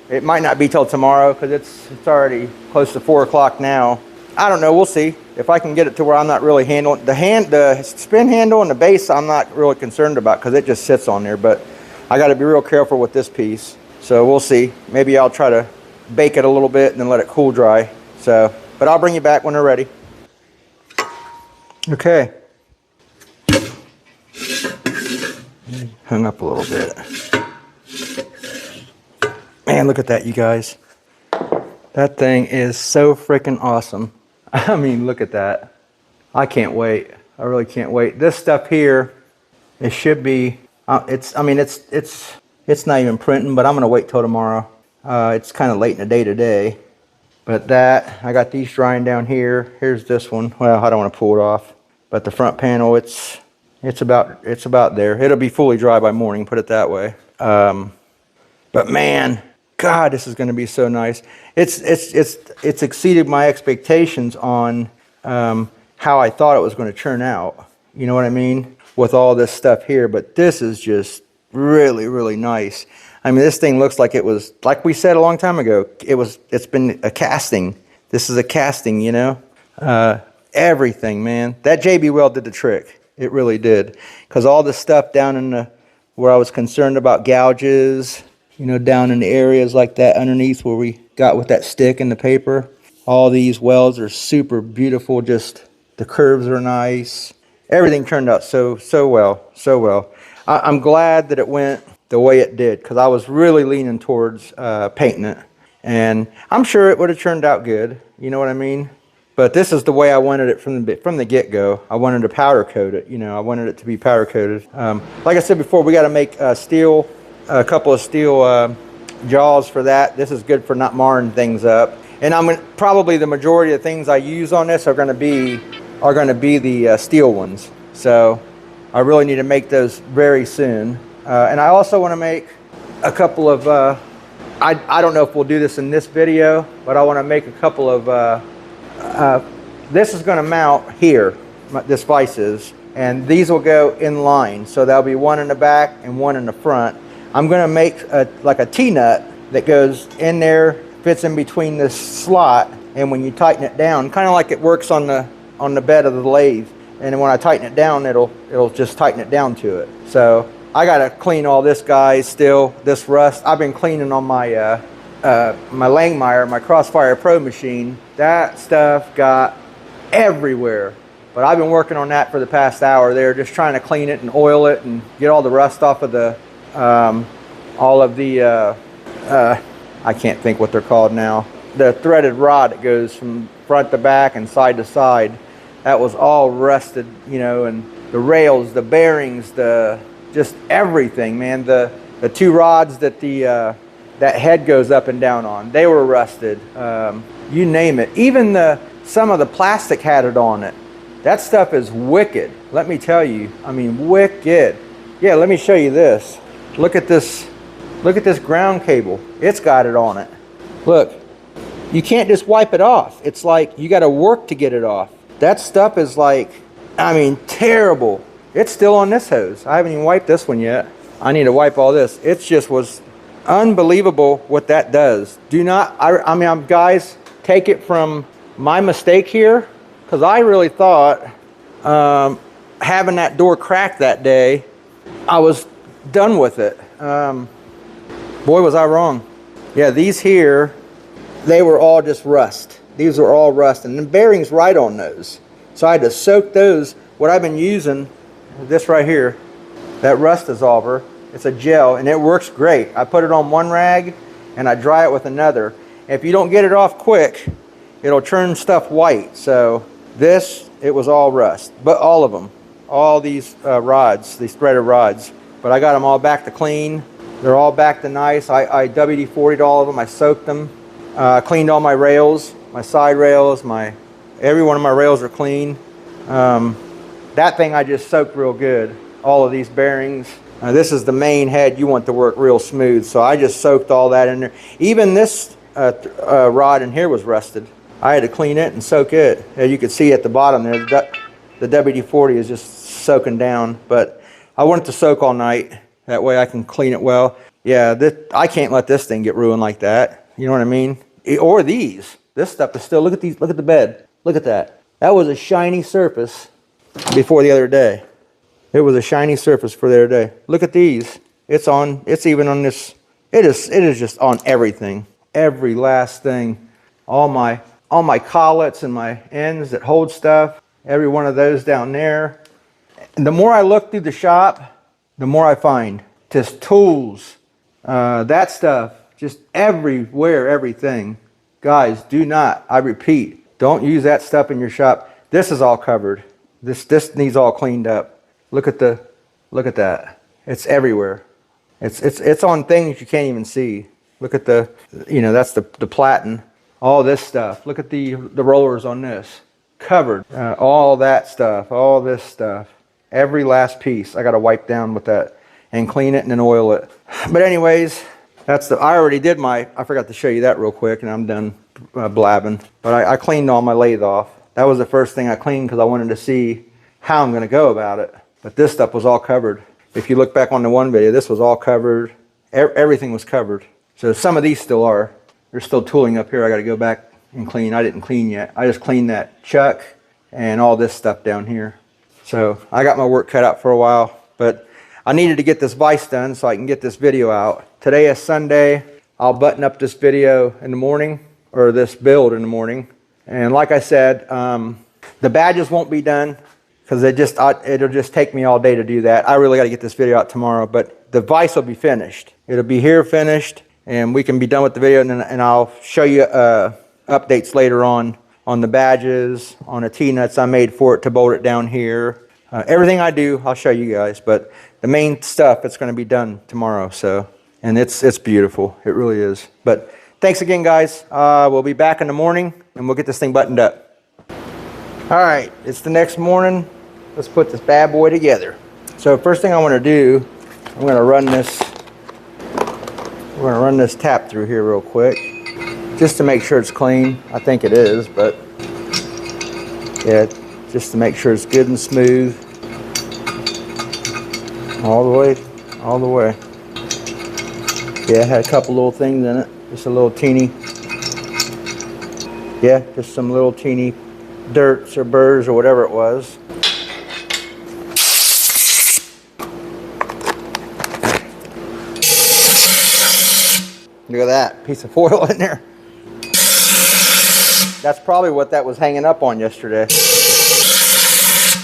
It might not be till tomorrow because it's already close to 4 o'clock now. I don't know. We'll see. If I can get it to where I'm not really handling the spin handle and the base, I'm not really concerned about because it just sits on there. But I got to be real careful with this piece. So we'll see. Maybe I'll try to bake it a little bit and then let it cool dry. So, but I'll bring you back when they're ready. Okay. Hung up a little bit. Man, look at that, you guys. That thing is so freaking awesome. I mean, look at that. I can't wait. I really can't wait. This stuff here, it should be, it's not even printing, but I'm gonna wait till tomorrow. It's kind of late in the day today. But that, I got these drying down here. Here's this one. Well, I don't want to pull it off. But the front panel, it's about there. It'll be fully dry by morning, put it that way. But man, God, this is gonna be so nice. It's exceeded my expectations on how I thought it was gonna turn out. You know what I mean? With all this stuff here, but this is just really, really nice. I mean, this thing looks like it was, like we said a long time ago, it's been a casting. This is a casting, you know? Everything, man. That JB Weld did the trick. It really did. Because all the stuff down in where I was concerned about gouges, you know, down in the areas like that underneath where we got with that stick and the paper, all these welds are super beautiful. Just the curves are nice. Everything turned out so well. I'm glad that it went the way it did because I was really leaning towards painting it, and I'm sure it would have turned out good. You know what I mean? But this is the way I wanted it from the get-go. I wanted to powder coat it. You know, I wanted it to be powder coated. Like I said before, we got to make a couple of steel jaws for that. This is good for not marring things up. And probably the majority of things I use on this are going to be the steel ones. So I really need to make those very soon. And I also want to make a couple of, I don't know if we'll do this in this video, but I want to make a couple of, this is going to mount here, this vise is, and these will go in line. So there'll be one in the back and one in the front. I'm going to make like a T-nut that goes in there, fits in between this slot, and when you tighten it down, kind of like it works on the bed of the lathe. And when I tighten it down, it'll just tighten it down to it. So I gotta clean all this, guys. Still, this rust. I've been cleaning on my my Langmuir, my Crossfire Pro machine. That stuff got everywhere. But I've been working on that for the past hour there, just trying to clean it and oil it and get all the rust off of the all of the I can't think what they're called now. The threaded rod that goes from front to back and side to side. That was all rusted, you know, and the rails, the bearings, just everything, man. The two rods that that head goes up and down on, they were rusted. You name it. Even some of the plastic had it on it. That stuff is wicked. Let me tell you. I mean, wicked. Yeah, let me show you this. Look at this. Look at this ground cable. It's got it on it. Look, you can't just wipe it off. It's like you got to work to get it off. That stuff is like, I mean, terrible. It's still on this hose. I haven't even wiped this one yet. I need to wipe all this. It just was unbelievable what that does. Do not, I mean, guys, take it from my mistake here, because I really thought having that door cracked that day, I was done with it. Boy, was I wrong. Yeah, these here, they were all just rust. These were all rust, and the bearings right on those. So I had to soak those. What I've been using, this right here, that rust dissolver. It's a gel, and it works great. I put it on one rag, and I dry it with another. If you don't get it off quick, it'll turn stuff white. So this, it was all rust, but all of them, all these rods, these threaded rods. But I got them all back to clean. They're all back to nice. I WD-40'd all of them. I soaked them. Cleaned all my rails, my side rails, every one of my rails are clean. That thing I just soaked real good. All of these bearings. This is the main head. You want to work real smooth, so I just soaked all that in there. Even this rod in here was rusted. I had to clean it and soak it. As you can see at the bottom there, the WD-40 is just soaking down. But I want it to soak all night. That way I can clean it well. Yeah, I can't let this thing get ruined like that. You know what I mean? Or these. This stuff is still, look at these, look at the bed. Look at that. That was a shiny surface before the other day. It was a shiny surface for the other day. Look at these. It's even on this. It is just on everything. Every last thing. All my collets and my ends that hold stuff. Every one of those down there. And the more I look through the shop, the more I find. Just tools. That stuff. Just everywhere, everything. Guys, do not, I repeat, don't use that stuff in your shop. This is all covered. This needs all cleaned up. Look at that. It's everywhere. It's on things you can't even see. Look at that's the platen. All this stuff. Look at the rollers on this. Covered. All that stuff. All this stuff. Every last piece. I got to wipe down with that and clean it and then oil it. But anyways, I already did I forgot to show you that real quick, and I'm done blabbing. But I cleaned all my lathe off. That was the first thing I cleaned because I wanted to see how I'm going to go about it. But this stuff was all covered. If you look back on the one video, this was all covered. Everything was covered. So some of these still are. There's still tooling up here I got to go back and clean. I didn't clean yet. I just cleaned that chuck and all this stuff down here. So I got my work cut out for a while. But I needed to get this vise done so I can get this video out. Today is Sunday. I'll button up this video in the morning, or this build in the morning. And like I said, the badges won't be done because it'll just take me all day to do that. I really got to get this video out tomorrow, but the vise will be finished. It'll be here finished, and we can be done with the video, and I'll show you updates later on the badges, on the T-nuts I made for it to bolt it down here. Everything I do, I'll show you guys, but the main stuff, it's going to be done tomorrow. So, and it's beautiful. It really is. But thanks again, guys. We'll be back in the morning, and we'll get this thing buttoned up. All right, it's the next morning. Let's put this bad boy together. So first thing I want to do, I'm going to run this tap through here real quick, just to make sure it's clean. I think it is, but yeah, just to make sure it's good and smooth. All the way. Yeah, it had a couple little things in it. Just a little teeny. Yeah, just some little teeny dirts or burrs or whatever it was. Look at that piece of foil in there. That's probably what that was hanging up on yesterday.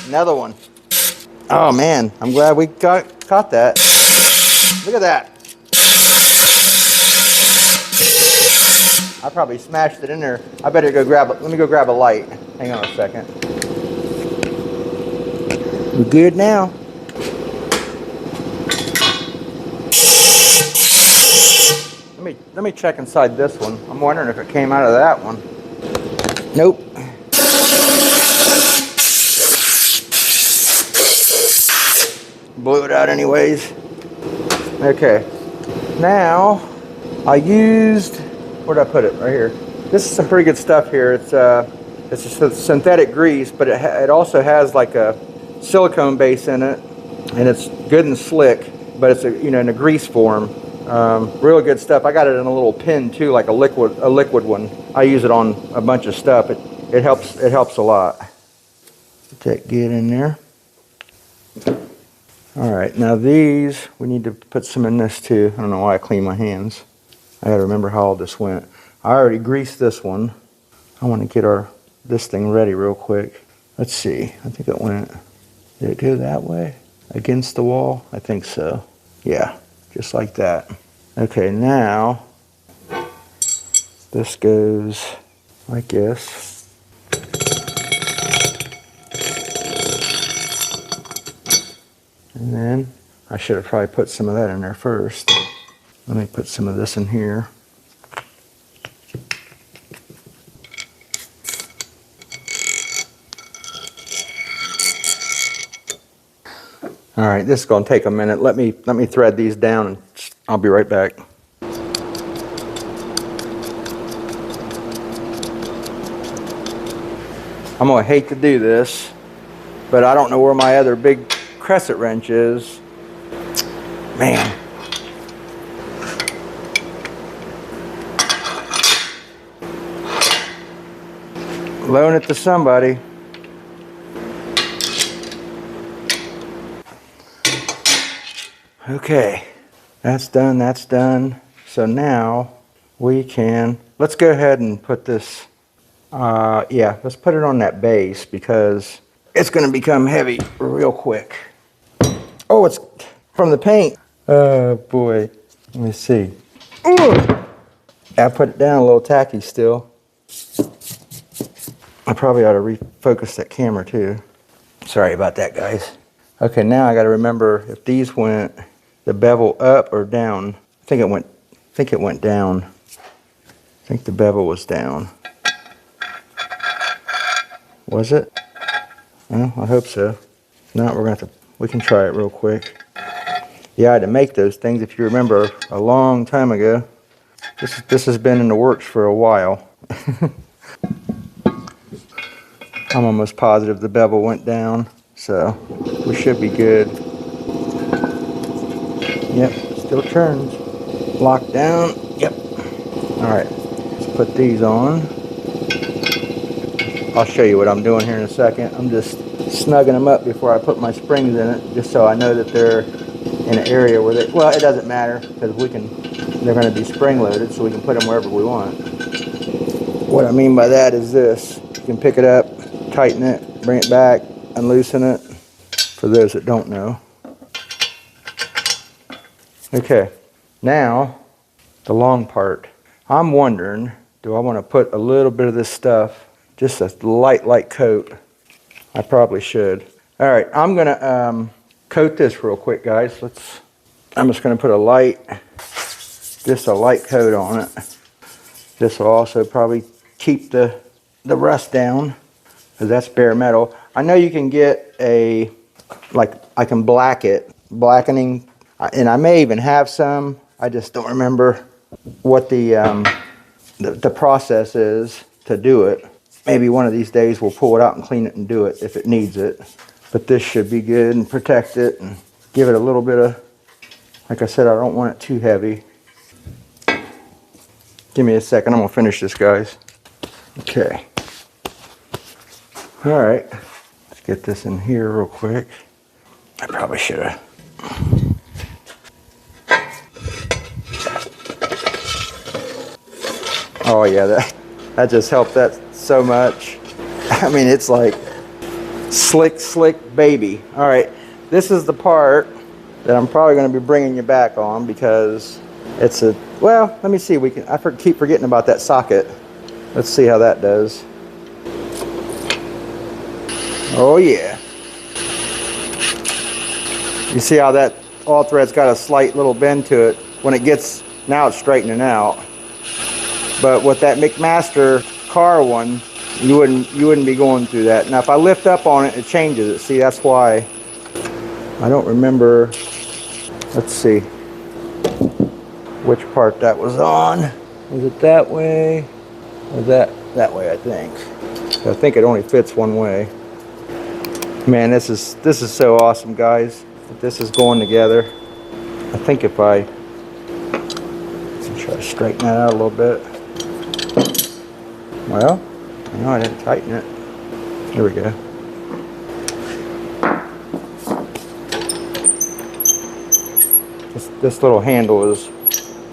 Another one. Oh man, I'm glad we caught that. Look at that. I probably smashed it in there. I better go grab it. Let me go grab a light. Hang on a second. We're good now. Let me check inside this one. I'm wondering if it came out of that one. Nope. Blew it out anyways. Okay. Now, I used, where'd I put it? Right here. This is some pretty good stuff here. It's just a synthetic grease, but it also has like silicone base in it, and it's good and slick, but it's in a grease form. Real good stuff. I got it in a little pin too, like a liquid one. I use it on a bunch of stuff. It helps a lot. Get that good in there. All right, now these, we need to put some in this too. I don't know why I clean my hands. I gotta remember how all this went. I already greased this one. I want to get this thing ready real quick. Let's see, I think it went, did it go that way? Against the wall? I think so. Yeah, just like that. Okay, now, this goes like this. And then I should have probably put some of that in there first. Let me put some of this in here. All right, this is going to take a minute. Let me thread these down and I'll be right back. I'm going to hate to do this, but I don't know where my other big crescent wrench is. Man. Loan it to somebody. Okay, that's done, that's done. So now we can, let's go ahead and put this, yeah, let's put it on that base because it's going to become heavy real quick. Oh, it's from the paint. Oh boy, let me see. Ooh. I put it down a little tacky still. I probably ought to refocus that camera too. Sorry about that, guys. Okay, now I got to remember if these went the bevel up or down. I think it went down. I think the bevel was down. Was it? Well, I hope so. If not, we can try it real quick. Yeah, I had to make those things, if you remember, a long time ago. This has been in the works for a while. I'm almost positive the bevel went down, so we should be good. Yep, still turns. Locked down, yep. All right, let's put these on. I'll show you what I'm doing here in a second. I'm just snugging them up before I put my springs in it, just so I know that they're in an area where they, well, it doesn't matter, because they're going to be spring loaded, so we can put them wherever we want. What I mean by that is this. You can pick it up, tighten it, bring it back, unloosen it, for those that don't know. Okay, now the long part. I'm wondering, do I want to put a little bit of this stuff, just a light coat? I probably should. All right, I'm gonna coat this real quick, guys. I'm just gonna put just a light coat on it. This will also probably keep the rust down, because that's bare metal. I know you can get I can blackening, and I may even have some. I just don't remember what the process is to do it. Maybe one of these days we'll pull it out and clean it and do it if it needs it. But this should be good and protect it and give it a little bit of, like I said, I don't want it too heavy. Give me a second, I'm gonna finish this, guys. Okay. All right, let's get this in here real quick. I probably should have. Oh yeah, that just helped that so much. I mean, it's like slick baby. All right, this is the part that I'm probably going to be bringing you back on, because it's well, let me see, I keep forgetting about that socket. Let's see how that does. Oh yeah. You see how that all thread's got a slight little bend to it. When it gets, now it's straightening out. But with that McMaster car one, you wouldn't be going through that. Now if I lift up on it, it changes it. See, that's why. I don't remember. Let's see which part that was on. Was it that way? Or that way, I think. So I think it only fits one way. Man, this is so awesome, guys. This is going together. I think if I try to straighten that out a little bit. Well, no, I didn't tighten it. Here we go. This little handle is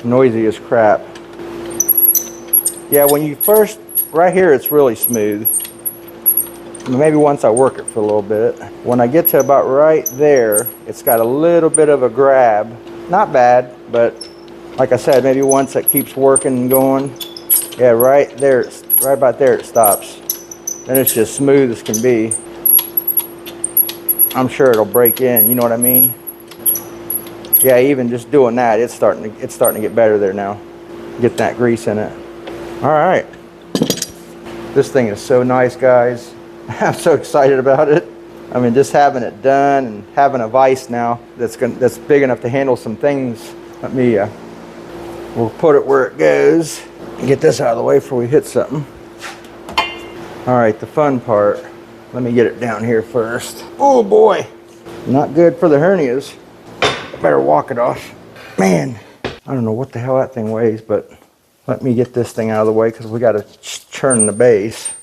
noisy as crap. Yeah, when you first, right here it's really smooth. Maybe once I work it for a little bit. When I get to about right there, it's got a little bit of a grab. Not bad, but like I said, maybe once it keeps working and going. Yeah, right there, right about there it stops. Then it's just smooth as can be. I'm sure it'll break in, you know what I mean? Yeah, even just doing that, it's starting to get better there now. Get that grease in it. All right. This thing is so nice, guys. I'm so excited about it. I mean, just having it done and having a vise now that's big enough to handle some things. Let me, we'll put it where it goes and get this out of the way before we hit something. All right, the fun part. Let me get it down here first. Oh boy, not good for the hernias. I better walk it off. Man, I don't know what the hell that thing weighs, but let me get this thing out of the way because we got to churn the base.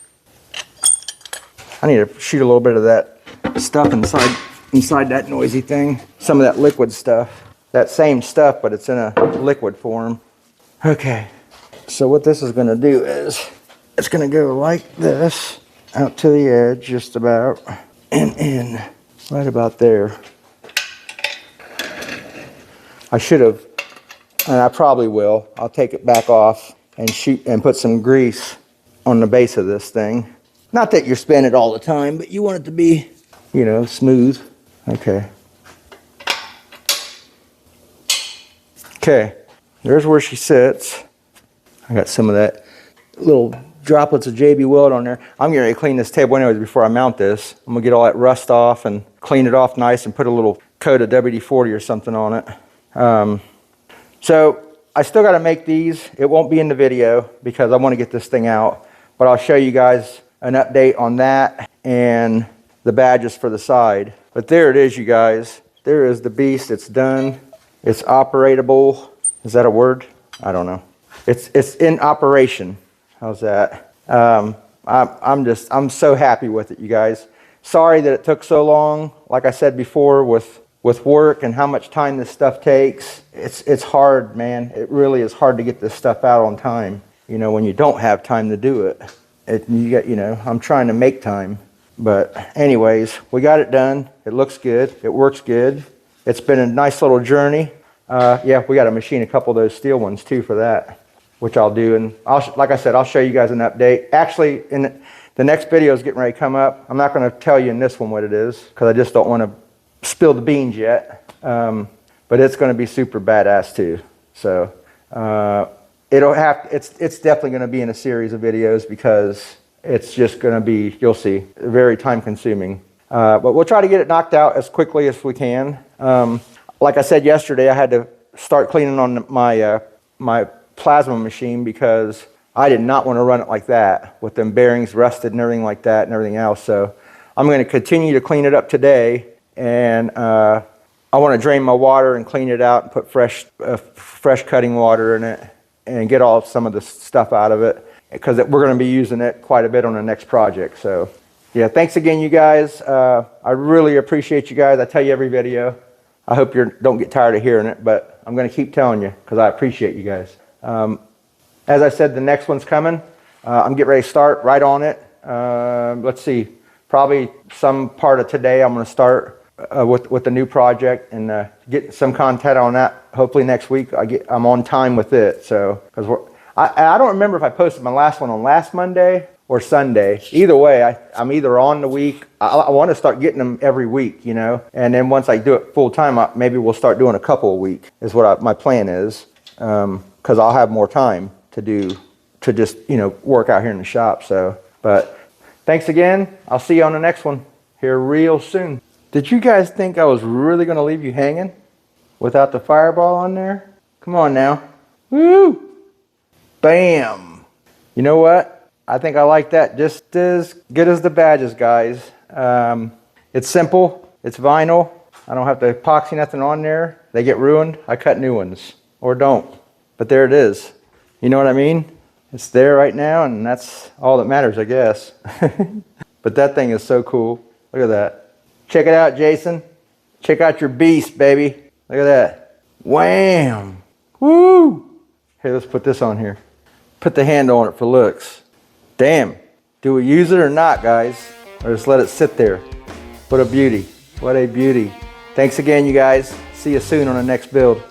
I need to shoot a little bit of that stuff inside that noisy thing. Some of that liquid stuff. That same stuff, but it's in a liquid form. Okay, so what this is going to do is it's going to go like this out to the edge just about and in right about there. I should have, and I probably will. I'll take it back off and shoot and put some grease on the base of this thing. Not that you're spinning it all the time, but you want it to be, you know, smooth. Okay. Okay, there's where she sits. I got some of that little droplets of JB Weld on there. I'm getting ready to clean this table anyways before I mount this. I'm gonna get all that rust off and clean it off nice and put a little coat of WD-40 or something on it. So I still got to make these. It won't be in the video because I want to get this thing out, but I'll show you guys an update on that and the badges for the side. But there it is, you guys. There is the beast. It's done. It's operatable. Is that a word? I don't know. It's in operation. How's that? I'm so happy with it, you guys. Sorry that it took so long. Like I said before, with work and how much time this stuff takes, it's hard, man. It really is hard to get this stuff out on time. You know, when you don't have time to do it. I'm trying to make time. But anyways, we got it done. It looks good. It works good. It's been a nice little journey. Yeah, we got to machine a couple of those steel ones too for that, which I'll do. And like I said, I'll show you guys an update. Actually, in the next video is getting ready to come up. I'm not going to tell you in this one what it is because I just don't want to spill the beans yet. But it's going to be super badass too. So it's definitely going to be in a series of videos because it's just going to be, you'll see, very time consuming. But we'll try to get it knocked out as quickly as we can. Like I said yesterday, I had to start cleaning on my plasma machine because I did not want to run it like that with them bearings rusted and everything like that and everything else. So I'm going to continue to clean it up today, and I want to drain my water and clean it out and put fresh cutting water in it and get some of the stuff out of it because we're going to be using it quite a bit on the next project. So yeah, thanks again, you guys. I really appreciate you guys. I tell you every video. I hope you don't get tired of hearing it, but I'm going to keep telling you because I appreciate you guys. As I said, the next one's coming. I'm getting ready to start right on it. Let's see, probably some part of today I'm going to start with the new project and get some content on that. Hopefully next week I'm on time with it. So because I don't remember if I posted my last one on last Monday or Sunday. Either way, I'm either on the week. I want to start getting them every week, you know. And then once I do it full time, maybe we'll start doing a couple a week. Is what my plan is, because I'll have more time to just work out here in the shop. So, but thanks again. I'll see you on the next one here real soon. Did you guys think I was really going to leave you hanging without the fireball on there? Come on now. Woo! Bam! You know what? I think I like that just as good as the badges, guys. It's simple, it's vinyl. I don't have to epoxy nothing on there. They get ruined, I cut new ones, or don't. But there it is. You know what I mean? It's there right now, and that's all that matters, I guess. But that thing is so cool. Look at that. Check it out, Jason. Check out your beast, baby. Look at that. Wham! Woo! Hey, let's put this on here. Put the handle on it for looks. Damn. Do we use it or not, guys? Or just let it sit there? What a beauty. What a beauty. Thanks again, you guys. See you soon on the next build.